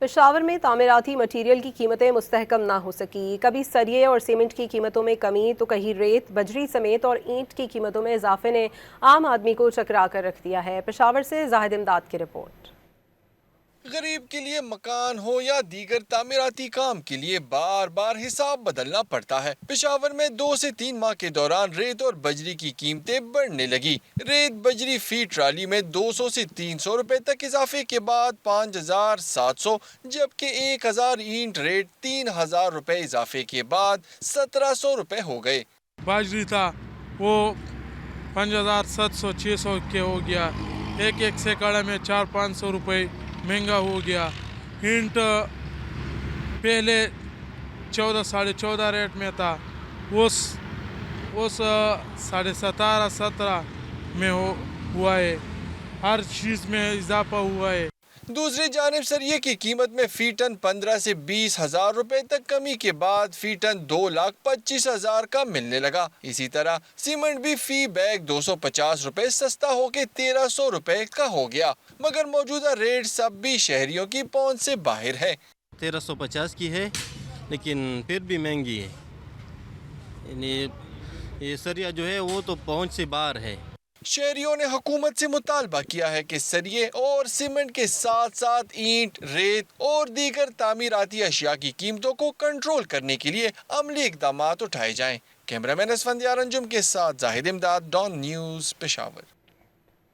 پشاور میں تعمیراتی مٹیریل کی قیمتیں مستحکم نہ ہو سکی۔ کبھی سریے اور سیمنٹ کی قیمتوں میں کمی تو کہیں ریت، بجری سمیت اور اینٹ کی قیمتوں میں اضافے نے عام آدمی کو چکرا کر رکھ دیا ہے۔ پشاور سے زاہد امداد کی رپورٹ۔ غریب کے لیے مکان ہو یا دیگر تعمیراتی کام کے لیے بار بار حساب بدلنا پڑتا ہے۔ پشاور میں 2 سے 3 ماہ کے دوران ریت اور بجری کی قیمتیں بڑھنے لگی۔ ریت بجری فی ٹرالی میں 200 سے 300 روپے تک اضافے کے بعد 5700، جبکہ 1000 اینٹ ریٹ 3000 روپے اضافے کے بعد 1700 روپے ہو گئے۔ باجری تھا وہ 5700 600 کے ہو گیا، ایک سیکڑا میں 400-500 روپے مہنگا ہو گیا۔ اینٹ پہلے 14-14.5 ریٹ میں تھا، اس 17.5-17 میں ہوا ہے۔ ہر چیز میں اضافہ ہوا ہے۔ دوسری جانب سریے کی قیمت میں فی ٹن 15 سے 20 ہزار روپے تک کمی کے بعد فی ٹن 2,25,000 کا ملنے لگا۔ اسی طرح سیمنٹ بھی فی بیگ 250 روپے سستا ہو کے 1300 روپے کا ہو گیا، مگر موجودہ ریٹ سب بھی شہریوں کی پہنچ سے باہر ہے۔ 1350 کی ہے لیکن پھر بھی مہنگی ہے، یعنی یہ سریا جو ہے وہ تو پہنچ سے باہر ہے۔ شہریوں نے حکومت سے مطالبہ کیا ہے کہ سریے اور سیمنٹ کے ساتھ ساتھ اینٹ، ریت اور دیگر تعمیراتی اشیاء کی قیمتوں کو کنٹرول کرنے کے لیے عملی اقدامات اٹھائے جائیں۔ کیمرہ مین اسفندیار انجم کے ساتھ زاہد امداد، ڈان نیوز، پشاور۔